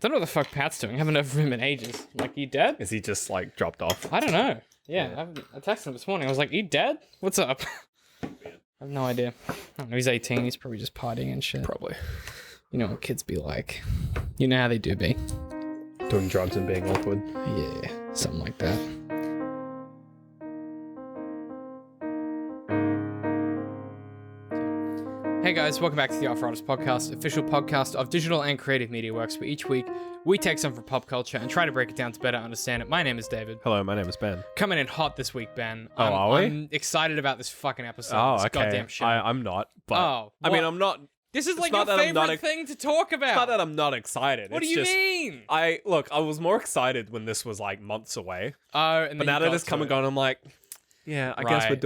don't know what the fuck Pat's doing. I haven't heard from him in ages. I'm like, you dead? Is he just like dropped off? I don't know. Yeah. I texted him this morning. I was like, you dead? What's up? I have no idea. I don't know. He's 18. He's probably just partying and shit. Probably. You know what kids be like. You know how they do be. Doing drugs and being awkward. Yeah, something like that. Hey guys, welcome back to the Arthritis Podcast, official podcast of digital and creative media works, where each week we take something from pop culture and try to break it down to better understand it. My name is David. Hello, my name is Ben. Coming in hot this week, Ben. Are we? I'm excited about this fucking episode. Oh, This okay. goddamn show. I'm not, but I mean, what? I'm not. This is it's like not your that I'm not favorite thing to talk about. It's not that I'm not excited. What it's do you just, mean? I was more excited when this was like months away. Oh, and But then now that it's come and gone, I'm like, yeah, I guess we're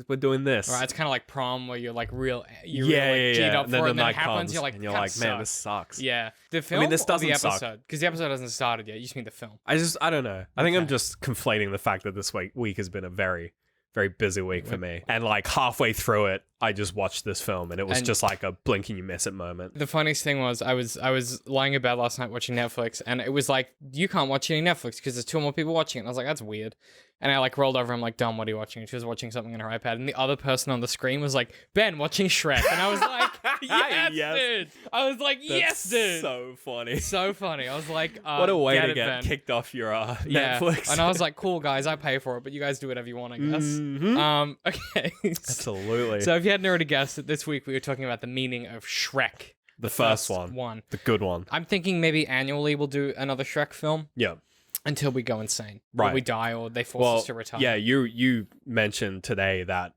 Right. doing this. Right, it's kind of like prom where you're like real, you're Yeah, real, like, G'd up And then for it, the and then it night happens, comes, you're like, and you're "That like, man, sucks." this sucks. Yeah, the film. this or doesn't the suck. episode, because the episode hasn't started yet. You just mean the film. I don't know. I think I'm Okay. just conflating the fact that this week has been a very, very busy week for me. And like halfway through it, I just watched this film, and it was And- just like a blink and you miss it moment. The funniest thing was I was lying in bed last night watching Netflix, and it was like, you can't watch any Netflix because there's two more people watching it. And I was like, that's weird. And I like rolled over. I'm like, Dom, what are you watching? And she was watching something on her iPad, and the other person on the screen was like, Ben, watching Shrek. And I was like, yes, Yes. dude. I was like, yes, dude. So funny. So funny. I was like, What a way get to it, get Ben. kicked off your Yeah. Netflix. And I was like, cool, guys, I pay for it, but you guys do whatever you want, I guess. Mhm. Okay. Absolutely. So if you hadn't already guessed that this week we were talking about the meaning of Shrek. the first one. The good one. I'm thinking maybe annually we'll do another Shrek film Yeah. until we go insane. Or Right. we die or they force us to retire. Yeah, you mentioned today that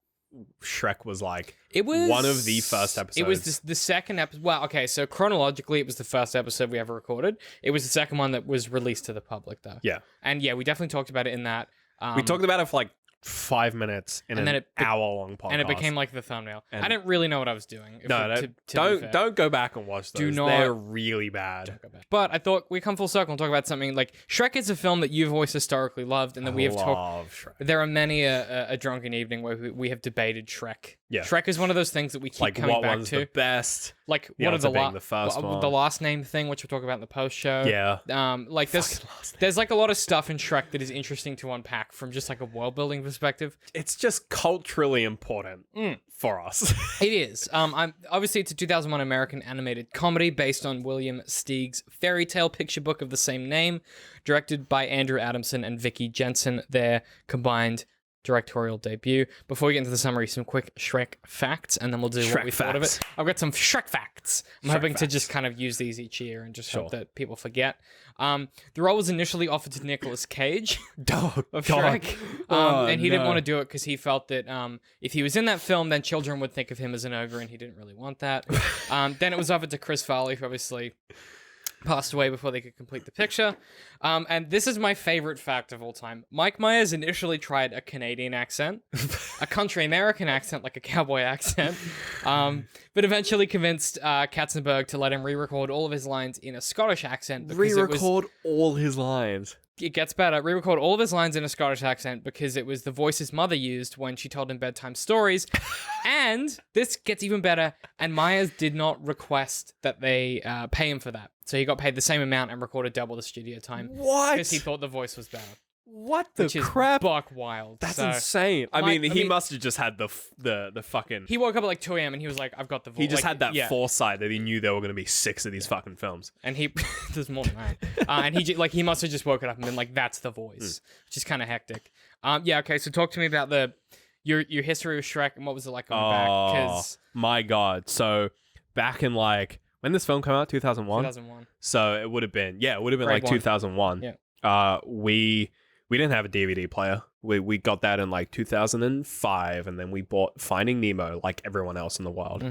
Shrek was like It was one of the first episodes. It was the second episode. Well, okay, so chronologically it was the first episode we ever recorded. It was the second one that was released to the public though. Yeah. And yeah, we definitely talked about it in that. We talked about it for like 5 minutes in And then an hour-long podcast. and it became like the thumbnail. And- I didn't really know what I was doing. Don't go back and watch those. Do not- They're really bad. But I thought we come full circle and talk about something like Shrek is a film that you've always historically loved, and that we have talked. Love Shrek. There are many a drunken evening where we have debated Shrek. Yeah. Shrek is one of those things that we keep Like coming what back one's to. the best? Like The what are answer the being the first one. the last name thing, which we'll talk about in the post show. Yeah. Like there's like a lot of stuff in Shrek that is interesting to unpack from just like a world building perspective. It's just culturally important for us. It is. Obviously it's a 2001 American animated comedy based on William Steig's fairy tale picture book of the same name, directed by Andrew Adamson and Vicky Jensen, their combined directorial debut. Before we get into the summary, some quick Shrek facts, and then we'll do what we thought of it. I've got some Shrek facts. I'm hoping to just kind of use these each year and just hope that people forget. The role was initially offered to Nicolas Cage of Shrek, and he didn't want to do it because he felt that if he was in that film, then children would think of him as an ogre, and he didn't really want that. Then it was offered to Chris Farley, who obviously passed away before they could complete the picture. And this is my favorite fact of all time. Mike Myers initially tried a Canadian accent, a country American accent, like a cowboy accent, but eventually convinced Katzenberg to let him re-record all of his lines in a Scottish accent. Because Re-record all his lines. It gets better. Re-record all of his lines in a Scottish accent because it was the voice his mother used when she told him bedtime stories. And this gets even better. And Myers did not request that they pay him for that. So he got paid the same amount and recorded double the studio time. What? Because he thought the voice was better. What the Which is crap? buck wild. That's So insane. I Mike- mean, I he mean- must have just had the fucking. He woke up at like 2 a.m. and he was like, I've got the voice. He just like, had that yeah. foresight that he knew there were going to be 6 of these fucking films. And he, there's more than that. And he must have just woken up and been like, that's the voice. Which is kind of hectic. Yeah, okay, so talk to me about your history with Shrek and what was it like going back? Because My God. So, back in like, when this film came out? 2001? 2001. So, it would have been Grade like one. 2001. Yeah. We didn't have a DVD player. We got that in like 2005, and then we bought Finding Nemo like everyone else in the world.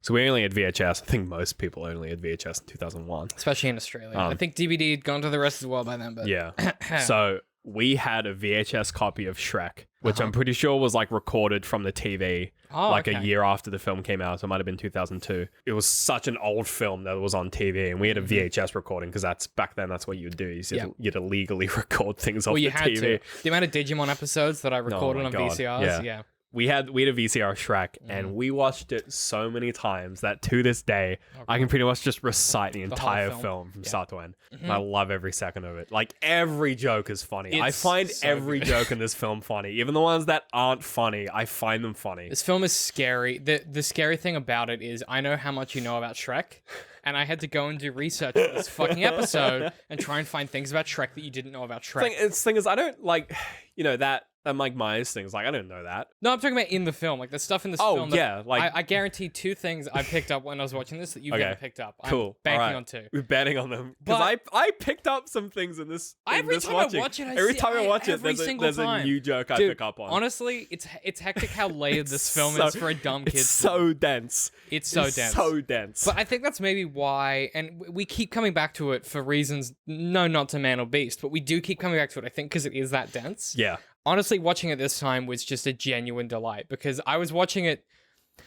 So we only had VHS. I think most people only had VHS in 2001. Especially in Australia. I think DVD had gone to the rest of the world by then, but Yeah. So we had a VHS copy of Shrek, which I'm pretty sure was like recorded from the TV like a year after the film came out. So it might have been 2002. It was such an old film that was on TV, and we had a VHS recording because back then that's what you'd do. You'd illegally record things off well, the you had TV. to. The amount of Digimon episodes that I recorded my on God. VCRs, yeah. we had a VCR Shrek, and we watched it so many times that to this day, I can pretty much just recite the entire film from start to end. And I love every second of it. Like, every joke is funny. I find every joke in this film funny. Even the ones that aren't funny, I find them funny. This film is scary. The scary thing about it is I know how much you know about Shrek, and I had to go and do research for this fucking episode and try and find things about Shrek that you didn't know about Shrek. The thing is, I don't like, that Mike Myers thing is like, I don't know that. No, I'm talking about in the film. Like, the stuff in this film. Yeah. Like, I guarantee 2 things I picked up when I was watching this that you've never picked up. Cool. I'm banking on 2. We're betting on them. Because I picked up some things in this. Every time I watch it, there's a new joke I pick up on. Honestly, it's hectic how layered this film is for a dumb kid. It's so dense. It's so dense. But I think that's maybe why, and we keep coming back to it for reasons, no, not to Man or Beast, but we do keep coming back to it, I think, because it is that dense. Yeah. Honestly, watching it this time was just a genuine delight because I was watching it.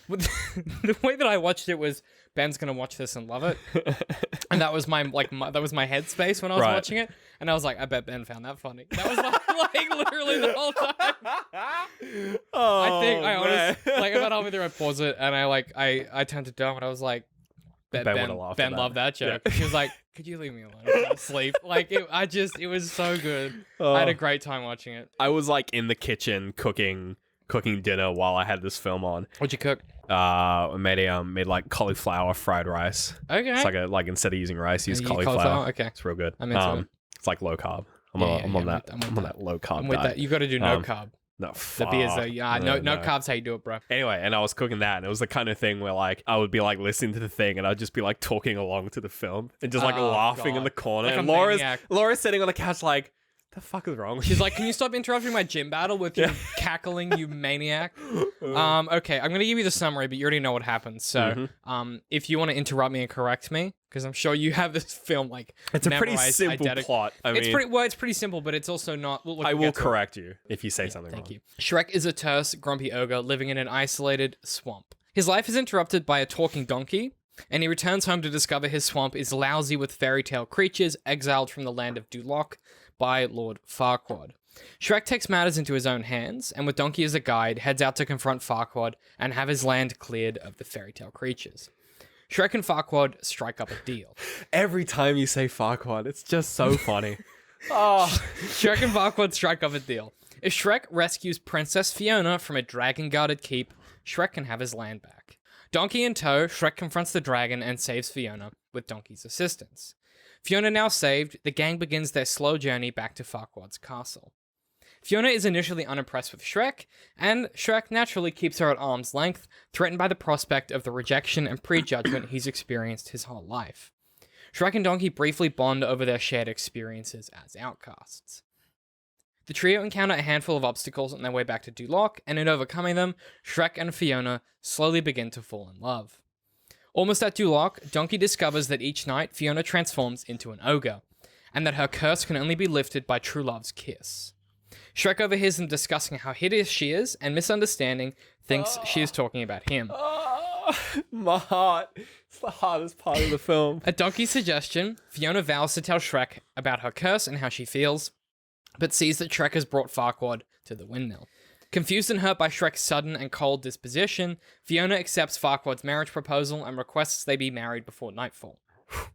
The way that I watched it was Ben's gonna watch this and love it, and that was my headspace when I was watching it, and I was like, I bet Ben found that funny. That was like literally the whole time. I honestly about halfway through I pause it and I turned to Dom and I was like, Ben loved that joke. Yeah. She was like, could you leave me alone? I can't sleep. Like, it was so good. I had a great time watching it. I was like in the kitchen cooking dinner while I had this film on. What'd you cook? I made like cauliflower fried rice. Okay. It's like instead of using rice, use cauliflower. Okay. It's real good. I'm into it. It's like low carb. I'm on that low carb. I'm with diet. that. You got to do no carb. No, the beers though. Yeah, no carbs. How you do it, bro? Anyway, and I was cooking that, and it was the kind of thing where like I would be like listening to the thing, and I'd just be like talking along to the film and just like laughing in the corner. Like and Laura's sitting on the couch like, the fuck is wrong? She's like, can you stop interrupting my gym battle with your cackling, you maniac? Okay, I'm gonna give you the summary, but you already know what happens. So, if you want to interrupt me and correct me, because I'm sure you have this film like it's a pretty simple plot. It's pretty simple, but it's also not. I will correct you if you say something wrong. Thank you. Shrek is a terse, grumpy ogre living in an isolated swamp. His life is interrupted by a talking donkey, and he returns home to discover his swamp is lousy with fairy tale creatures exiled from the land of Duloc by Lord Farquaad. Shrek takes matters into his own hands, and with Donkey as a guide, heads out to confront Farquaad and have his land cleared of the fairy tale creatures. Shrek and Farquaad strike up a deal. Every time you say Farquaad, it's just so funny. Shrek and Farquaad strike up a deal. If Shrek rescues Princess Fiona from a dragon-guarded keep, Shrek can have his land back. Donkey in tow, Shrek confronts the dragon and saves Fiona with Donkey's assistance. Fiona now saved, the gang begins their slow journey back to Farquaad's castle. Fiona is initially unimpressed with Shrek, and Shrek naturally keeps her at arm's length, threatened by the prospect of the rejection and prejudgment he's experienced his whole life. Shrek and Donkey briefly bond over their shared experiences as outcasts. The trio encounter a handful of obstacles on their way back to Duloc, and in overcoming them, Shrek and Fiona slowly begin to fall in love. Almost at Duloc, Donkey discovers that each night Fiona transforms into an ogre, and that her curse can only be lifted by true love's kiss. Shrek overhears them discussing how hideous she is, and misunderstanding, thinks she is talking about him. My heart. It's the hardest part of the film. At Donkey's suggestion, Fiona vows to tell Shrek about her curse and how she feels, but sees that Shrek has brought Farquaad to the windmill. Confused and hurt by Shrek's sudden and cold disposition, Fiona accepts Farquaad's marriage proposal and requests they be married before nightfall.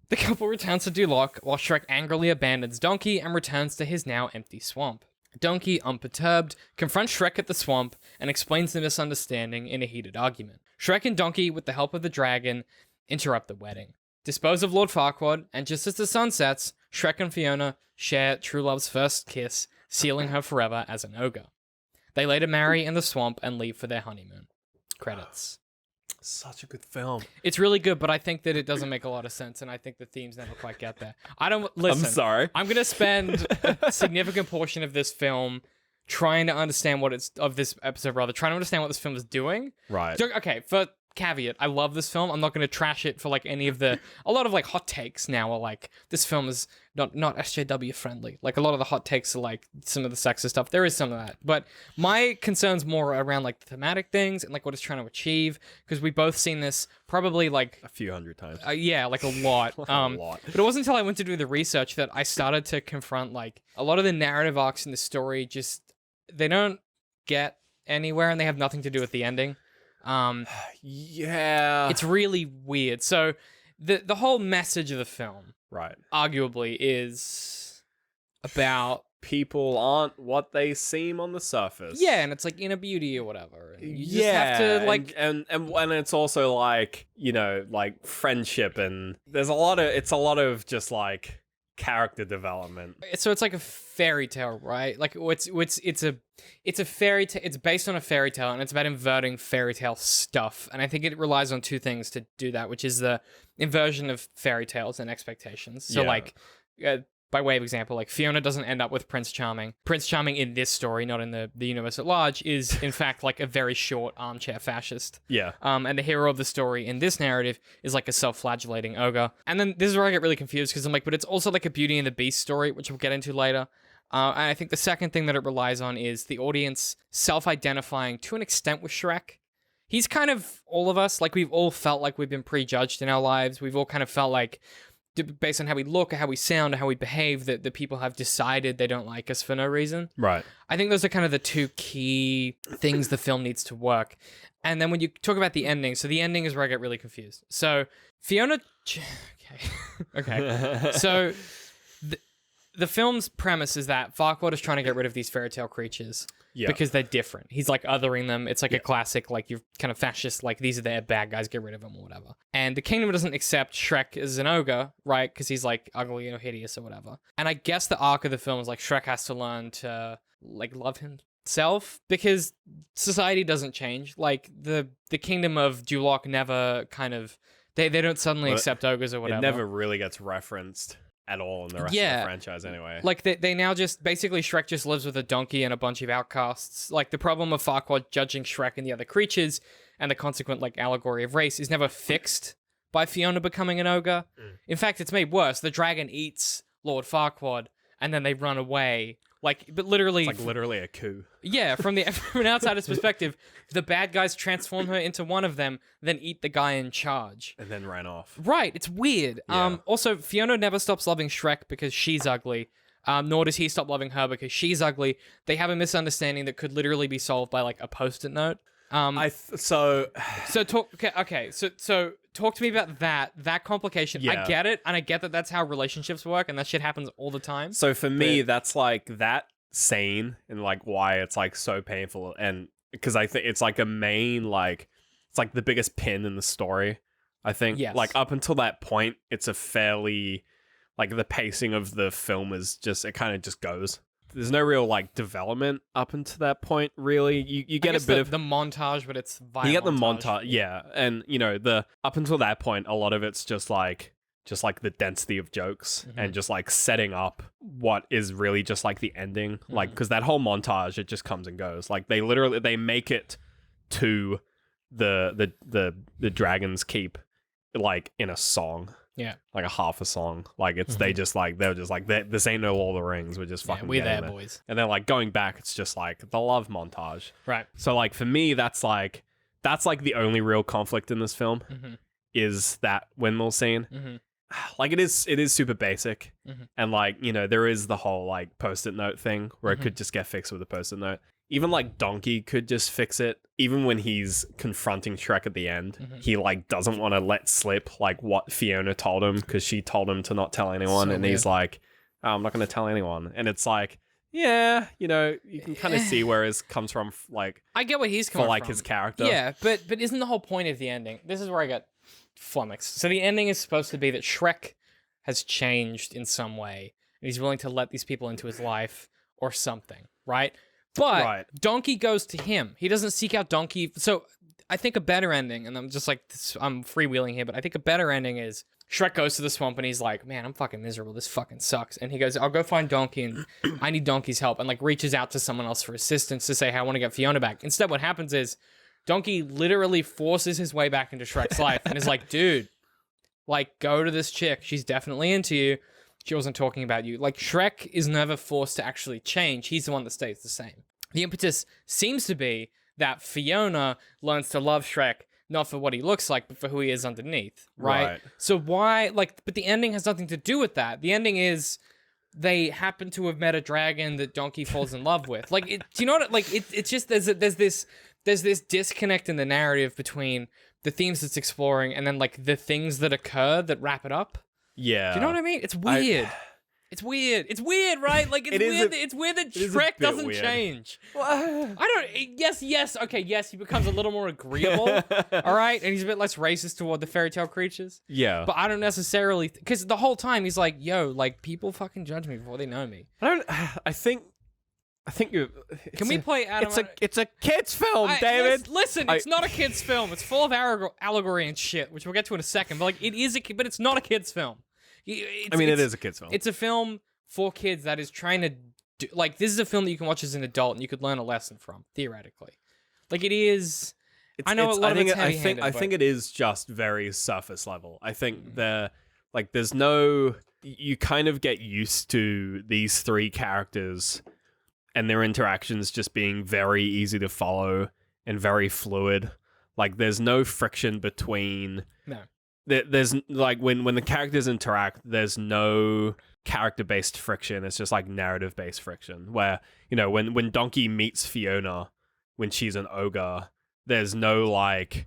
The couple returns to Duloc, while Shrek angrily abandons Donkey and returns to his now empty swamp. Donkey, unperturbed, confronts Shrek at the swamp and explains the misunderstanding in a heated argument. Shrek and Donkey, with the help of the dragon, interrupt the wedding, dispose of Lord Farquaad, and just as the sun sets, Shrek and Fiona share true love's first kiss, sealing her forever as an ogre. They later marry in the swamp and leave for their honeymoon. Credits. Such a good film. It's really good, but I think that it doesn't make a lot of sense, and I think the themes never quite get there. Listen, I'm sorry. I'm going to spend a significant portion of this film trying to understand this episode, trying to understand what this film is doing. Right. So, okay, for caveat, I love this film. I'm not going to trash it for like any of a lot of like hot takes now are like, this film is not SJW friendly. Like a lot of the hot takes are like some of the sexist stuff. There is some of that. But my concern's more around like the thematic things and like what it's trying to achieve. Because we both seen this probably like a few hundred times. Yeah, like a lot. A lot. But it wasn't until I went to do the research that I started to confront like a lot of the narrative arcs in the story they don't get anywhere, and they have nothing to do with the ending. Yeah. It's really weird. So the whole message of the film, right. arguably, is about people aren't what they seem on the surface. Yeah, and it's like inner beauty or whatever. And you just yeah, have to like and it's also like, you know, like friendship, and there's a lot of just like character development. So it's like a fairy tale, right? Like it's a fairy tale. It's based on a fairy tale, and it's about inverting fairy tale stuff. And I think it relies on two things to do that, which is the inversion of fairy tales and expectations. So like, by way of example, like Fiona doesn't end up with Prince Charming. Prince Charming in this story, not in the universe at large, is in fact like a very short armchair fascist. Yeah. And the hero of the story in this narrative is like a self-flagellating ogre. And then this is where I get really confused because I'm like, but it's also like a Beauty and the Beast story, which we'll get into later. And I think the second thing that it relies on is the audience self-identifying to an extent with Shrek. He's kind of all of us. Like, we've all felt like we've been prejudged in our lives. We've all kind of felt like, based on how we look, or how we sound, or how we behave, that the people have decided they don't like us for no reason. Right. I think those are kind of the two key things the film needs to work. And then when you talk about the ending, so the ending is where I get really confused. So Fiona... Okay. So the film's premise is that Farquaad is trying to get rid of these fairy tale creatures because they're different. He's like othering them. It's like a classic, like, you're kind of fascist, like, these are their bad guys, get rid of them or whatever. And the kingdom doesn't accept Shrek as an ogre, right? Because he's like ugly or hideous or whatever. And I guess the arc of the film is like Shrek has to learn to like love himself because society doesn't change. Like the kingdom of Duloc never kind of, they don't suddenly accept ogres or whatever. It never really gets referenced at all in the rest of the franchise anyway. Like, they now just... Basically, Shrek just lives with a donkey and a bunch of outcasts. Like, the problem of Farquaad judging Shrek and the other creatures and the consequent, like, allegory of race is never fixed by Fiona becoming an ogre. In fact, it's made worse. The dragon eats Lord Farquaad, and then they run away. Like, but literally... It's like literally a coup. Yeah, from an outsider's perspective, the bad guys transform her into one of them, then eat the guy in charge. And then ran off. Right, it's weird. Yeah. Also, Fiona never stops loving Shrek because she's ugly, nor does he stop loving her because she's ugly. They have a misunderstanding that could literally be solved by, like, a Post-it note. So talk to me about that complication. Yeah. I get it, and I get that that's how relationships work, and that shit happens all the time. So for me, that's like that scene and like why it's like so painful, and because I think it's like a main, like, it's like the biggest pin in the story. I think like up until that point, it's a fairly, like, the pacing of the film is just, it kind of just goes. There's no real like development up until that point, really. You get a bit of the montage, but it's via you get the montage, yeah, and you know, the up until that point, a lot of it's just like the density of jokes and just like setting up what is really just like the ending, like, because that whole montage, it just comes and goes. Like, they make it to the Dragon's Keep like in a song. Yeah, like a half a song. Like, it's they're just like this ain't no Lord of the Rings. We're just fucking we're there, it. boys. And then like going back, it's just like the love montage. Right. So like for me, that's like the only real conflict in this film is that windmill scene. Like, it is super basic, and like, you know, there is the whole like Post-it note thing where it could just get fixed with a Post-it note. Even like Donkey could just fix it. Even when he's confronting Shrek at the end, he like doesn't want to let slip like what Fiona told him, because she told him to not tell anyone, and he's like, oh, I'm not going to tell anyone. And it's like, yeah, you know, you can kind of see where it comes from. Like, I get what he's coming for like from. his character. Yeah, but isn't the whole point of the ending? This is where I got flummoxed. So the ending is supposed to be that Shrek has changed in some way, and he's willing to let these people into his life or something, right? But Donkey goes to him. He doesn't seek out Donkey. So I think a better ending, and I'm just like, I'm freewheeling here, but I think a better ending is Shrek goes to the swamp and he's like, man, I'm fucking miserable. This fucking sucks. And he goes, I'll go find Donkey, and I need Donkey's help, and like reaches out to someone else for assistance to say, hey, I want to get Fiona back. Instead, what happens is Donkey literally forces his way back into Shrek's life and is like, dude, like, go to this chick. She's definitely into you. She wasn't talking about you. Like, Shrek is never forced to actually change. He's the one that stays the same. The impetus seems to be that Fiona learns to love Shrek, not for what he looks like, but for who he is underneath, right? So why, like, but the ending has nothing to do with that. The ending is they happen to have met a dragon that Donkey falls in love with. Like, do you know what? Like, it's just there's this disconnect in the narrative between the themes it's exploring and then like the things that occur that wrap it up. Yeah. Do you know what I mean? It's weird. It's weird. It's weird, right? Like, it's weird that Shrek doesn't change. I don't... Yes. Okay, yes, he becomes a little more agreeable, all right? And he's a bit less racist toward the fairy tale creatures. Yeah. But I don't necessarily... Because the whole time, he's like, yo, like, people fucking judge me before they know me. I think you... Can we play Adam... It's a kid's film, David! Listen, it's not a kid's film. It's full of allegory and shit, which we'll get to in a second. But, like, it is but it's not a kid's film. It is a kid's film. It's a film for kids that is trying to do, like, this is a film that you can watch as an adult and you could learn a lesson from, theoretically. Like, it is... I know a lot of it's heavy-handed, I think it is just very surface level. I think there's no... You kind of get used to these three characters and their interactions just being very easy to follow and very fluid. Like, there's no friction between... No. There's like when the characters interact, there's no character-based friction. It's just like narrative-based friction. Where, you know, when Donkey meets Fiona when she's an ogre, there's no like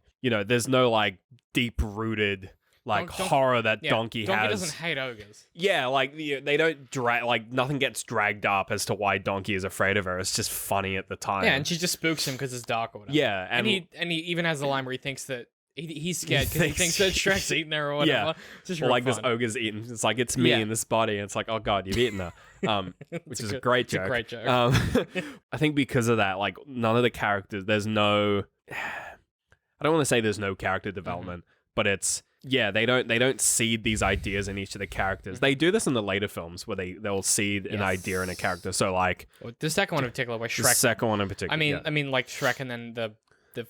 deep-rooted like horror that Donkey has. Donkey doesn't hate ogres. Yeah, like they don't drag, like nothing gets dragged up as to why Donkey is afraid of her. It's just funny at the time. Yeah, and she just spooks him because it's dark or whatever. Yeah, and he even has the line where he thinks that he's scared because he thinks that Shrek's eaten her or whatever. Yeah. It's just or like fun. this ogre's eaten. It's like, it's me in this body. And it's like, oh god, you've eaten her. Which is a great joke. It's a great joke. I think because of that, like none of the characters, there's no... I don't want to say there's no character development, but it's... Yeah, they don't seed these ideas in each of the characters. They do this in the later films where they'll seed an idea in a character. So like... The second one in particular, where Shrek... The second one in particular, I mean, like Shrek and then the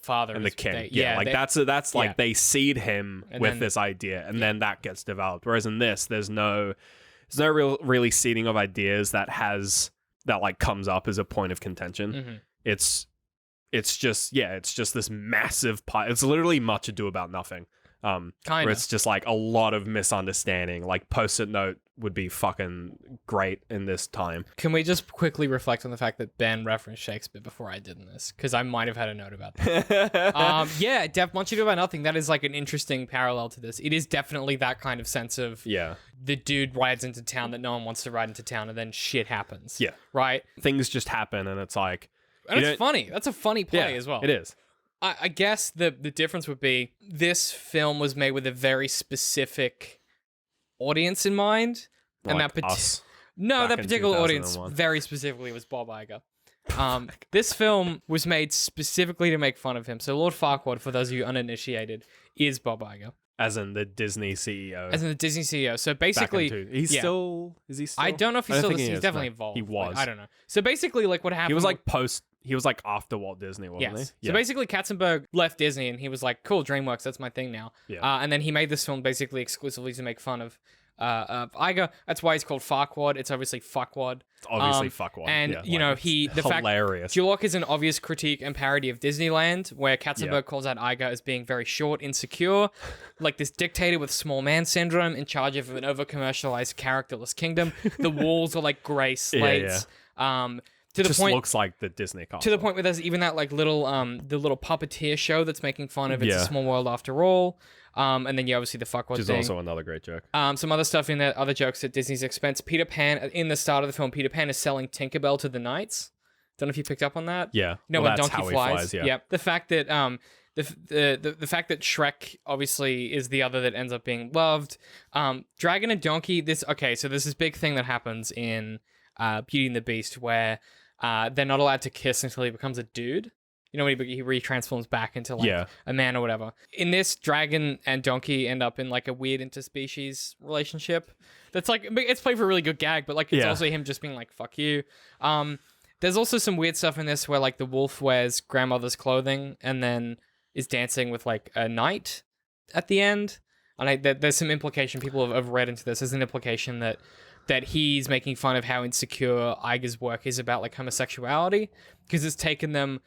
father and the king. That's like they seed him and with this idea, and then that gets developed. Whereas in this, there's no really seeding of ideas that like comes up as a point of contention. Mm-hmm. It's just this massive pie. It's literally Much Ado About Nothing. Where it's just like a lot of misunderstanding. Like Post-it note would be fucking great in this time. Can we just quickly reflect on the fact that Ben referenced Shakespeare before I did in this? Because I might have had a note about that. Much Ado About Nothing. That is like an interesting parallel to this. It is definitely that kind of sense of the dude rides into town that no one wants to ride into town, and then shit happens. Yeah, right. Things just happen, and it's like, and it's funny. That's a funny play as well. It is. I guess the difference would be this film was made with a very specific audience in mind, and like that that particular audience very specifically was Bob Iger. This film was made specifically to make fun of him. So Lord Farquaad, for those of you uninitiated, is Bob Iger. As in the Disney CEO. As in the Disney CEO. So basically... Is he still... I don't know if he's still... He's definitely involved. He was. Like, I don't know. So basically, like, what happened... He was like after Walt Disney, wasn't he? Yeah. So basically, Katzenberg left Disney and he was like, cool, DreamWorks, that's my thing now. Yeah. And then he made this film basically exclusively to make fun of Iger. That's why he's called Farquaad. It's obviously fuckwad. It's obviously fuckwad. And, hilarious. Duloc is an obvious critique and parody of Disneyland, where Katzenberg calls out Iger as being very short, insecure, like this dictator with small man syndrome in charge of an over-commercialized, characterless kingdom. The walls are like grey slates. To the point, looks like the Disney castle. To the point where there's even that like little the little puppeteer show that's making fun of It's a Small World After All. And then obviously the fuckwad Which is thing. also another great joke. Some other stuff in there, other jokes at Disney's expense. Peter Pan, in the start of the film, Peter Pan is selling Tinkerbell to the knights. Don't know if you picked up on that. Yeah. You know, when Donkey flies. Yep. The fact that the fact that Shrek obviously is the other that ends up being loved. Dragon and Donkey. So there's this big thing that happens in Beauty and the Beast where they're not allowed to kiss until he becomes a dude. You know, when he retransforms back into like a man or whatever. In this, Dragon and Donkey end up in like a weird interspecies relationship. That's like, it's played for a really good gag, but like it's also him just being like, fuck you. There's also some weird stuff in this where like the wolf wears grandmother's clothing and then is dancing with like a knight at the end. And there's some implication people have read into this. There's an implication that he's making fun of how insecure Iger's work is about like homosexuality, because it's taken them,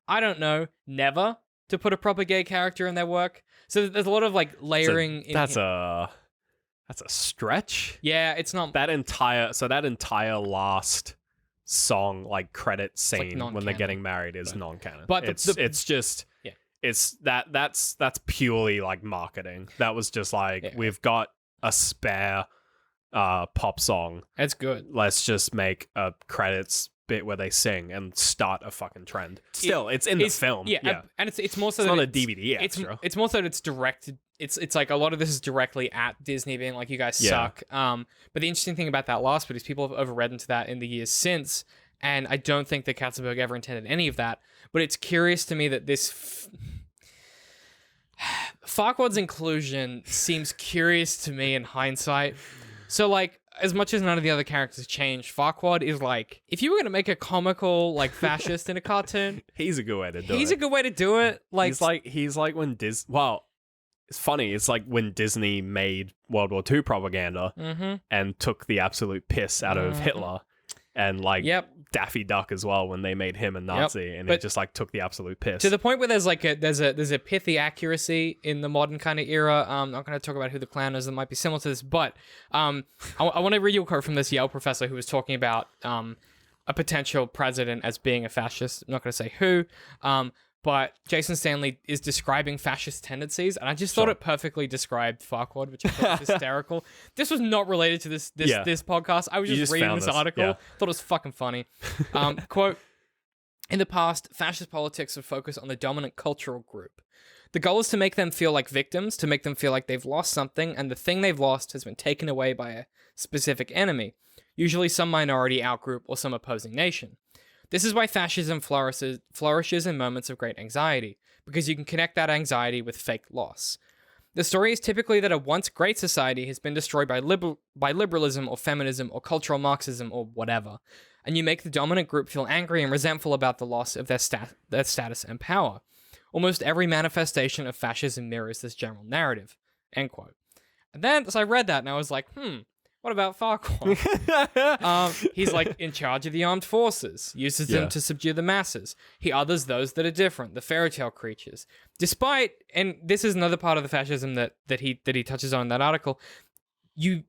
I don't know, never to put a proper gay character in their work. So there's a lot of like layering. That's a That's a stretch. Yeah, it's not That entire last song, like credit scene when they're getting married is non-canon. But it's just yeah. It's that's purely like marketing. That was just like, we've got a spare pop song. It's good. Let's just make a credits bit where they sing and start a fucking trend. Still, it's in the film. Yeah, and it's more so it's that not a DVD extra. It's more so that it's directed. It's like a lot of this is directly at Disney being like, you guys suck. But the interesting thing about that last bit is people have overread into that in the years since, and I don't think that Katzenberg ever intended any of that. But it's curious to me that this Farquaad's inclusion seems curious to me in hindsight. So like, as much as none of the other characters change, Farquaad is like, if you were going to make a comical like fascist in a cartoon, he's a good way to do it. He's a good way to do it. Like he's like when it's funny. It's like when Disney made World War II propaganda and took the absolute piss out of Hitler, and like Daffy Duck as well when they made him a Nazi, and it just like took the absolute piss to the point where there's a pithy accuracy in the modern kind of era. I'm not going to talk about who the clown is that might be similar to this, but I want to read you a quote from this Yale professor who was talking about a potential president as being a fascist. I'm not going to say who. But Jason Stanley is describing fascist tendencies, and I just thought it perfectly described Farquaad, which I thought was hysterical. This was not related to this podcast. I was just reading this article. Thought it was fucking funny. Quote, in the past, fascist politics have focused on the dominant cultural group. The goal is to make them feel like victims, to make them feel like they've lost something, and the thing they've lost has been taken away by a specific enemy, usually some minority outgroup or some opposing nation. This is why fascism flourishes in moments of great anxiety, because you can connect that anxiety with fake loss. The story is typically that a once great society has been destroyed by liberalism or feminism or cultural Marxism or whatever, and you make the dominant group feel angry and resentful about the loss of their status and power. Almost every manifestation of fascism mirrors this general narrative. End quote. And then, so I read that and I was like, what about Farquaad? He's like in charge of the armed forces, uses them to subdue the masses. He others those that are different, the fairy tale creatures. Despite, and this is another part of the fascism that he touches on in that article, you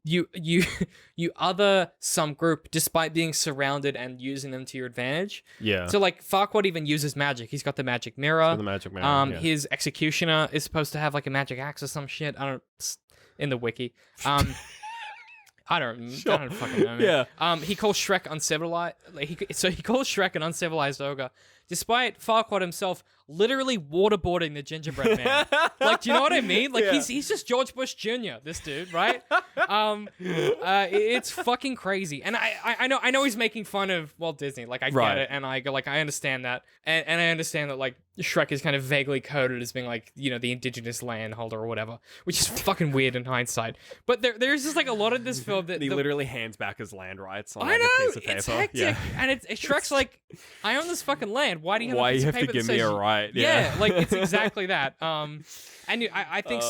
other some group despite being surrounded and using them to your advantage. Yeah. So like Farquaad even uses magic. He's got the magic mirror. His executioner is supposed to have like a magic axe or some shit. I don't in the wiki. I don't fucking know, man. Yeah. He calls Shrek uncivilized. He calls Shrek an uncivilized ogre, despite Farquaad himself literally waterboarding the gingerbread man. Like, do you know what I mean? Like, he's just George Bush Jr., this dude, right? It's fucking crazy. And I know he's making fun of Walt Disney. Like, I get it, and I go, like, I understand that. And I understand that, like, Shrek is kind of vaguely coded as being, like, you know, the indigenous landholder or whatever, which is fucking weird in hindsight. But there's just, like, a lot of this film that... He literally hands back his land rights on a piece of paper. It's hectic. Yeah. And Shrek's like, I own this fucking land. Why do you have a piece of paper to give me a right? Yeah, like, it's exactly that. And I think,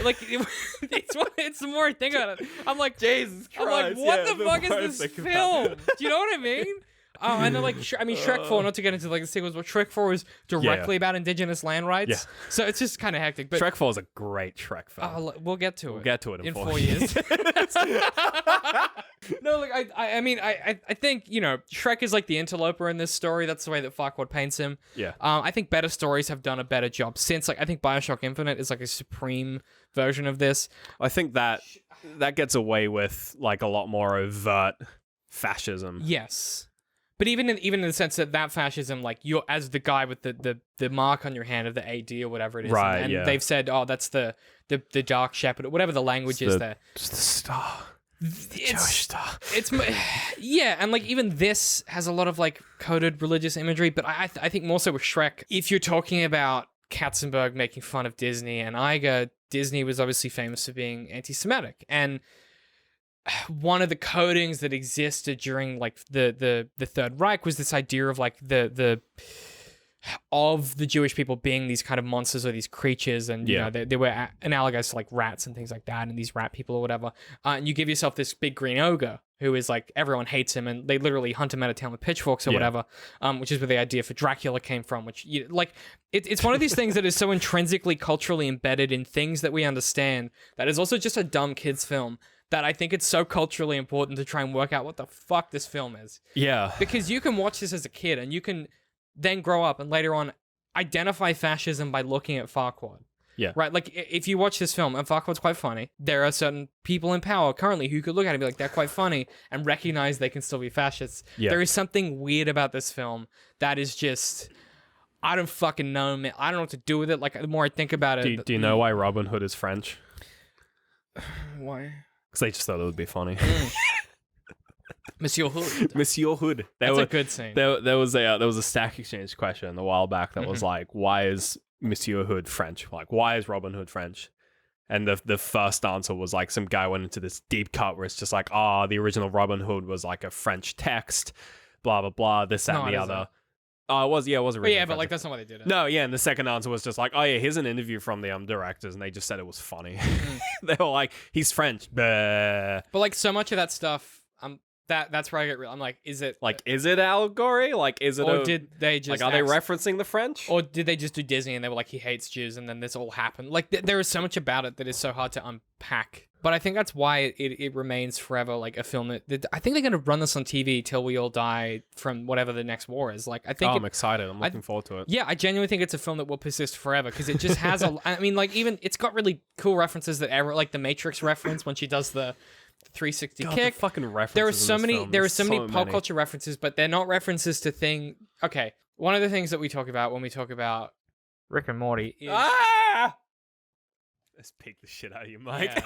like, it's the more I think about it, I'm like, Jesus Christ. I'm like, what the fuck is this film? Do you know what I mean? And then, like, Shrek 4, not to get into, like, the sequels, but Shrek 4 is directly about indigenous land rights. Yeah. So it's just kind of hectic. But Shrek 4 is a great Shrek film. We'll get to it. We'll get to it in 4 years. No, like, I mean, I think, you know, Shrek is like the interloper in this story. That's the way that Farquaad paints him. Yeah. I think better stories have done a better job since. Like, I think BioShock Infinite is like a supreme version of this. I think that gets away with, like, a lot more overt fascism. Yes. But even in the sense that fascism, like, you're as the guy with the mark on your hand of the AD or whatever it is, right? And they've said, oh, that's the Dark Shepherd, or whatever the language is there. It's the star, the Jewish star. It's and like even this has a lot of like coded religious imagery. But I think more so with Shrek, if you're talking about Katzenberg making fun of Disney and Iger, Disney was obviously famous for being anti-Semitic, and one of the codings that existed during like the Third Reich was this idea of like the Jewish people being these kind of monsters or these creatures, and you know they were analogous to like rats and things like that, and these rat people or whatever. And you give yourself this big green ogre who is like everyone hates him, and they literally hunt him out of town with pitchforks or whatever. Which is where the idea for Dracula came from. Which it's one of these things that is so intrinsically culturally embedded in things that we understand that is also just a dumb kids film. that I think it's so culturally important to try and work out what the fuck this film is. Yeah. Because you can watch this as a kid and you can then grow up and later on identify fascism by looking at Farquaad. Yeah. Right? Like, if you watch this film, and Farquaad's quite funny, there are certain people in power currently who could look at it and be like, they're quite funny, and recognize they can still be fascists. Yeah. There is something weird about this film that is just... I don't fucking know, man. I don't know what to do with it. Like, the more I think about it... Do you know why Robin Hood is French? Why? Because they just thought it would be funny. Monsieur Hood. Monsieur Hood. That's a good scene. There was a Stack Exchange question a while back that was like, why is Monsieur Hood French? Like, why is Robin Hood French? And the first answer was like, some guy went into this deep cut where it's just like, the original Robin Hood was like a French text, blah, blah, blah, this, that, and the other. It was original. But like, that's not why they did it. No, yeah, and the second answer was just like, here's an interview from the directors, and they just said it was funny. They were like, he's French. But like, so much of that stuff, that's where I get real. I'm like, is it... Like, is it allegory? Like, is it Or did they just... Like, are they referencing the French? Or did they just do Disney and they were like, he hates Jews, and then this all happened? Like, there is so much about it that is so hard to unpack. But I think that's why it remains forever like a film that I think they're going to run this on TV till we all die from whatever the next war is. Like, I think I'm excited. I'm looking forward to it. Yeah, I genuinely think it's a film that will persist forever because it just has I mean, like, even it's got really cool references that like the Matrix reference when she does the 360 kick. The fucking references. There are so many pop culture references, but they're not references to thing. Okay, one of the things that we talk about when we talk about Rick and Morty is Let's pick the shit out of you, Mike.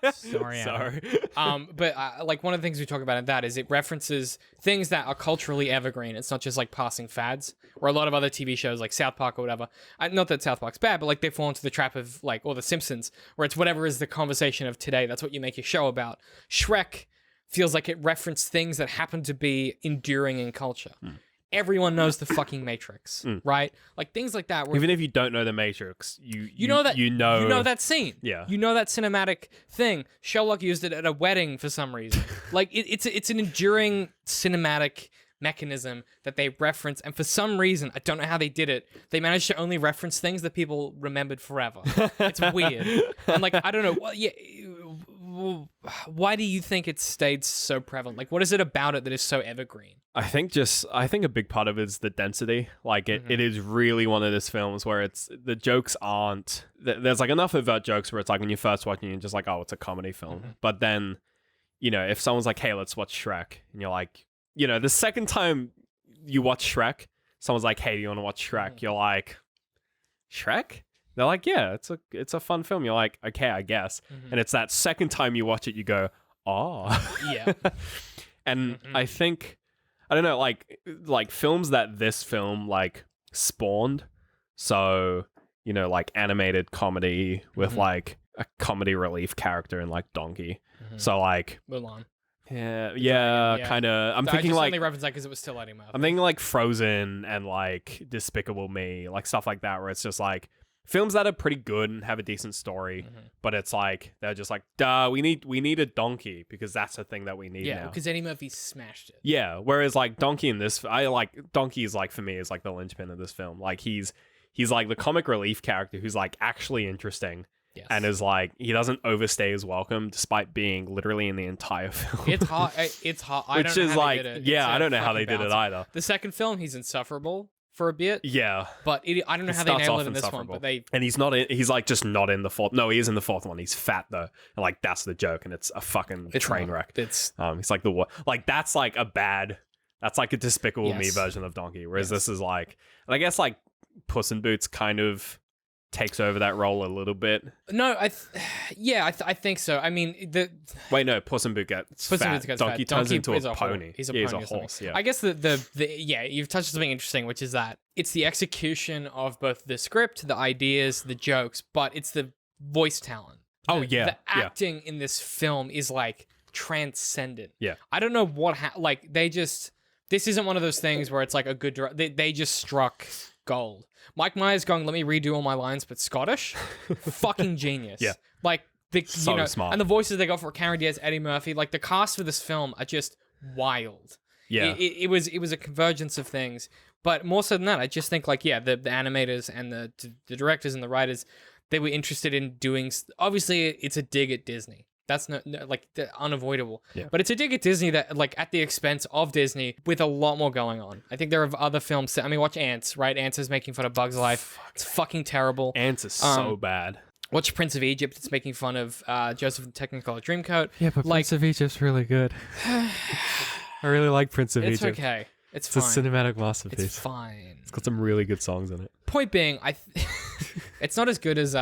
Yeah. Sorry. But like, one of the things we talk about in that is it references things that are culturally evergreen. It's not just like passing fads, or a lot of other TV shows like South Park or whatever. Not that South Park's bad, but like they fall into the trap of like, or The Simpsons, where it's whatever is the conversation of today. That's what you make your show about. Shrek feels like it referenced things that happen to be enduring in culture. Everyone knows the fucking Matrix, right? Like, things like that. Even if you don't know the Matrix, you know that scene. Yeah, you know that cinematic thing. Sherlock used it at a wedding for some reason. Like, it's an enduring cinematic mechanism that they reference, and for some reason, I don't know how they did it. They managed to only reference things that people remembered forever. It's weird, and like, I don't know. Well, yeah. Why do you think it stayed so prevalent? Like, what is it about it that is so evergreen? I think a big part of it is the density. Like, it is really one of those films where it's the jokes aren't... There's like enough overt jokes where it's like when you first watch it, you're just like, oh, it's a comedy film. But then, you know, if someone's like, hey, let's watch Shrek, and you're like, you know, the second time you watch Shrek, someone's like, hey, do you want to watch Shrek? You're like, Shrek? They're like, yeah, it's a fun film. You're like, okay, I guess. And it's that second time you watch it, you go, oh. Yeah. And I think, I don't know, like films that this film like spawned. So, you know, like animated comedy with like a comedy relief character in like Donkey. So like Mulan. Yeah, kind of. I'm thinking like... I only reference that because it was still Eddie Murphy. I'm thinking like Frozen and like Despicable Me, like stuff like that, where it's just like films that are pretty good and have a decent story, but it's like they're just like, duh, we need a donkey because that's the thing that we need now. Yeah, because Eddie Murphy smashed it. Yeah, whereas like Donkey in this, Donkey is like, for me, is like the linchpin of this film. Like he's like the comic relief character who's like actually interesting. Yes. And is like, he doesn't overstay his welcome despite being literally in the entire film. It's hard. I don't know how they did it. I don't know how they did it either. The second film, he's insufferable for a bit. Yeah. But I don't know how they nailed it in this one. But and he's like just not in the fourth. No, he is in the fourth one. He's fat though. And like, that's the joke. And it's a fucking train wreck. It's like like, that's like that's like a Despicable Me version of Donkey. Whereas this is like, and I guess like Puss in Boots kind of takes over that role a little bit. No, I think so. I mean, wait, no, Puss in Boots gets fat. Donkey turns into a pony. He's a horse. Yeah. I guess you've touched on something interesting, which is that it's the execution of both the script, the ideas, the jokes, but it's the voice talent. The acting in this film is like transcendent. Yeah, I don't know what like they just. This isn't one of those things where it's like a good. They just struck gold. Mike Myers going, let me redo all my lines, but Scottish, fucking genius. Yeah, like smart. And the voices they got for Cameron Diaz, Eddie Murphy, like the cast for this film are just wild. Yeah, it was a convergence of things, but more so than that, I just think like the animators and the directors and the writers, they were interested in doing. Obviously, it's a dig at Disney. That's like unavoidable. Yeah. But it's a dig at Disney that like at the expense of Disney with a lot more going on. I think there are other films. Watch Ants, right? Ants is making fun of Bug's Life. It's fucking terrible. Ants is so bad. Watch Prince of Egypt. It's making fun of Joseph the Technicolor Dreamcoat. Yeah, but Prince of Egypt's really good. I really like Prince of Egypt. It's okay. It's fine. It's a cinematic masterpiece. It's fine. It's got some really good songs in it. Point being, it's not as good as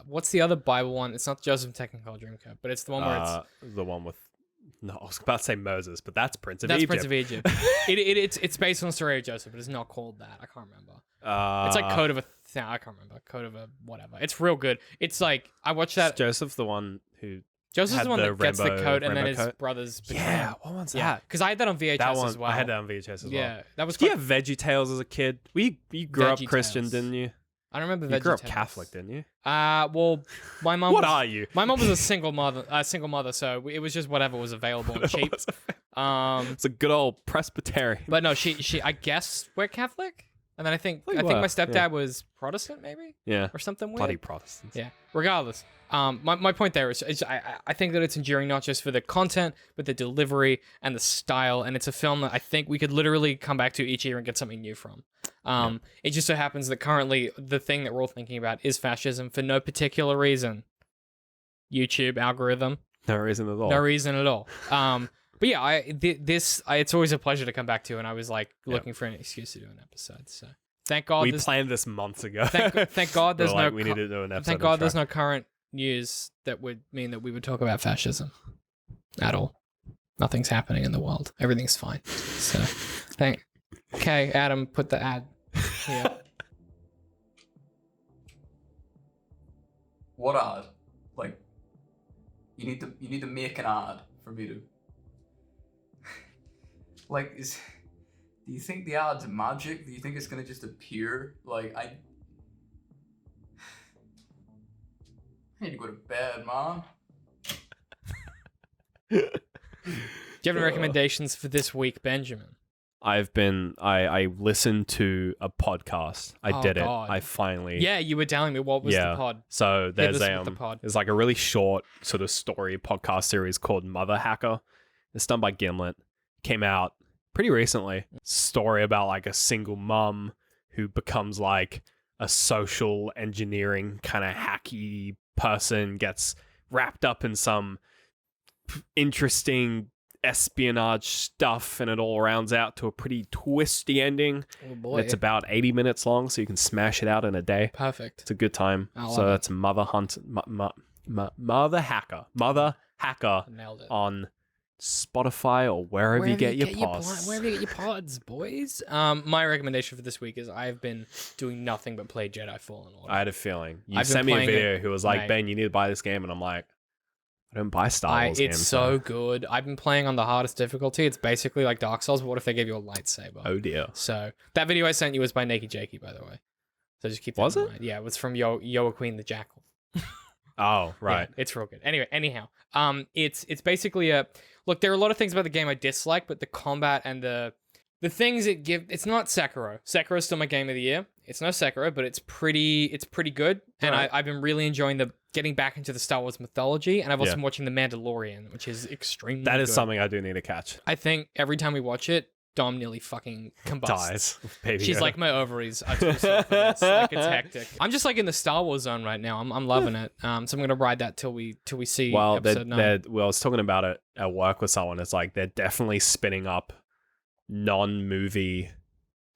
what's the other Bible one? It's not Joseph the Technicolor Dreamcoat, but it's the one where it's the one with. No, I was about to say Moses, but that's Prince of Egypt. Egypt. That's Prince of Egypt. It's based on the story of Joseph, but it's not called that. I can't remember. It's like Code of a. I can't remember. Code of a whatever. It's real good. It's like I watched that. Is Joseph the one who. Joseph's the one that gets the coat and then his coat? brothers betray Yeah, him. what one's Yeah, that? because I had that on VHS That one, as well. I had that on VHS as well. Yeah, that was. Did you have VeggieTales as a kid? You grew up Christian, VeggieTales. didn't you? I don't remember. You grew up VeggieTales. Catholic, didn't you? Well, my mom. What are you? My mom was a single mother, so it was just whatever was available and cheap. It's a good old Presbyterian. But no, she. I guess we're Catholic, and then I think my stepdad was Protestant, maybe. Yeah. Or something weird. Bloody Protestants. Yeah. Regardless, my point there is I think that it's enduring not just for the content, but the delivery and the style, and it's a film that I think we could literally come back to each year and get something new from. It just so happens that currently the thing that we're all thinking about is fascism for no particular reason. YouTube algorithm. No reason at all. No reason at all. But yeah, it's always a pleasure to come back to, and I was like looking for an excuse to do an episode. So thank God we planned this months ago. Thank God there's we need to do an episode. Thank God there's no current news that would mean that we would talk about fascism at all. Nothing's happening in the world. Everything's fine. So okay, Adam, put the ad here. What ad? Like, you need to make an ad for me to. Like, do you think the ad's magic? Do you think it's gonna just appear? Like, I need to go to bed, man. Do you have any recommendations for this week, Benjamin? I listened to a podcast. I did it. I finally. Yeah, you were telling me what was the pod. So there's pod. there's like a really short sort of story podcast series called Mother Hacker. It's done by Gimlet. Came out pretty recently. Story about like a single mum who becomes like a social engineering kind of hacky person, gets wrapped up in some interesting espionage stuff, and it all rounds out to a pretty twisty ending. Oh boy. It's about 80 minutes long, so you can smash it out in a day. Perfect. It's a good time. So that's Mother Hacker. Mother Hacker. Nailed it. On Spotify or wherever you get your pods. Wherever you get your pods, boys. My recommendation for this week is I've been doing nothing but play Jedi Fallen Order. I had a feeling. You sent me a video who was like, mate, Ben, you need to buy this game. And I'm like, I don't buy Star Wars games. It's so good. I've been playing on the hardest difficulty. It's basically like Dark Souls, but what if they gave you a lightsaber? Oh dear. So that video I sent you was by Naked Jakey, by the way. So just keep that in mind. Yeah, it was from Yoa-Queen the Jackal. Oh, right. Yeah, it's real good. Anyhow, it's basically a look. There are a lot of things about the game I dislike, but the combat and the things it give. It's not Sekiro. Sekiro is still my game of the year. It's no Sekiro, but it's pretty good. And right. I've been really enjoying getting back into the Star Wars mythology, and I've also been watching The Mandalorian, which is extremely. That is something I do need to catch. I think every time we watch it, Dom nearly fucking combusts. Dies. Baby She's like, my ovaries are too sore for this. Like, it's hectic. I'm just like in the Star Wars zone right now. I'm loving it. So I'm gonna ride that till we see episode 9. I was talking about it at work with someone. It's like they're definitely spinning up non-movie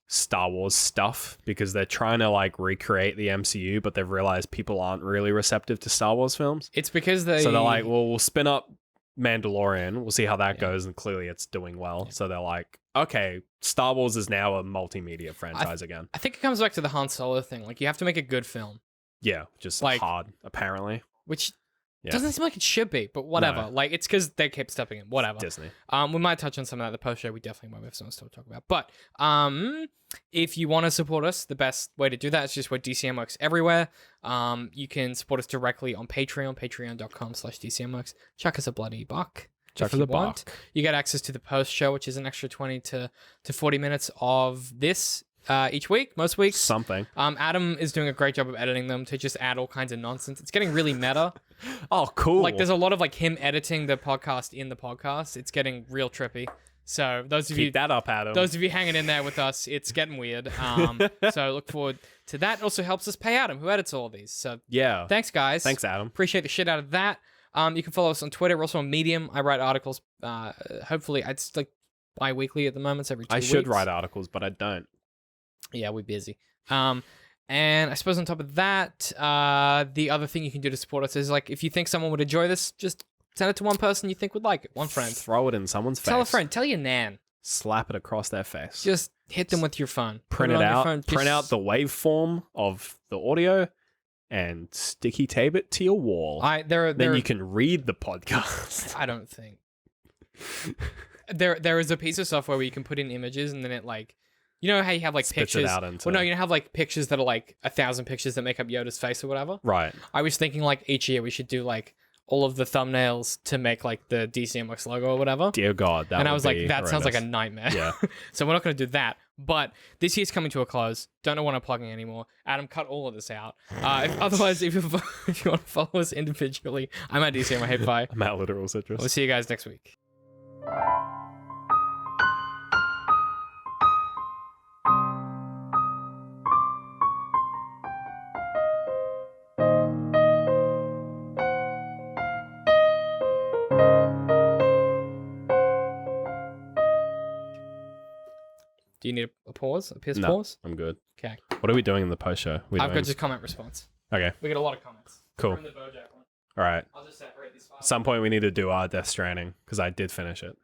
Star Wars stuff because they're trying to like recreate the MCU, but they've realized people aren't really receptive to Star Wars films. It's because so they're like, well, we'll spin up Mandalorian. We'll see how that goes, and clearly it's doing well. Yeah. So they're like, okay, Star Wars is now a multimedia franchise again. I think it comes back to the Han Solo thing. Like, you have to make a good film. Yeah, just like, hard, apparently. Which doesn't seem like it should be, but whatever. No. Like, it's because they kept stepping in. Whatever. It's Disney. We might touch on some of that in the post show. We definitely might have some stuff to talk about. But if you want to support us, the best way to do that is just with Dcm.Works everywhere. You can support us directly on Patreon, patreon.com/DCM.Works. Chuck us a bloody buck. Chuck us a buck. You get access to the post show, which is an extra 20 to 40 minutes of this each week, most weeks. Something. Adam is doing a great job of editing them to just add all kinds of nonsense. It's getting really meta. Oh, cool. Like, there's a lot of like him editing the podcast in the podcast. It's getting real trippy. So those of you Keep that up, Adam. Those of you hanging in there with us, it's getting weird. So look forward to that. It also helps us pay Adam, who edits all of these. So yeah. thanks, guys. Thanks, Adam. Appreciate the shit out of that. You can follow us on Twitter. We're also on Medium. I write articles. Hopefully, it's like bi-weekly at the moment. It's every 2 I weeks. should write articles, but I don't. Yeah, we're busy. And I suppose on top of that, the other thing you can do to support us is like if you think someone would enjoy this, just send it to one person you think would like it. One friend. Throw it in someone's face. Tell a friend. Tell your nan. Slap it across their face. Just hit them with your phone. Print it out. Print out the waveform of the audio and sticky tape it to your wall. Then you can read the podcast. I don't think. There is a piece of software where you can put in images and then it like, you know how you have like Spits pictures. it out into... Well, no, you have like pictures that are like 1,000 pictures that make up Yoda's face or whatever. Right. I was thinking like each year we should do like all of the thumbnails to make like the Dcm.Works logo or whatever. Dear God, that. And I would was like, be that sounds like a horrendous. nightmare. Yeah. So we're not going to do that. But this year's coming to a close. Don't know what I'm plugging anymore. Adam, cut all of this out. Otherwise, if you want to follow us individually, I'm at DCM. I hate bye. I'm at Literal Citrus. We'll see you guys next week. Do you need a pause? A piss No, pause? I'm good. Okay. What are we doing in the post show? I've got just comment response. Okay. We get a lot of comments. Cool. From the Bojack one. All right. I'll just separate these files. Some point we need to do our Death Stranding because I did finish it.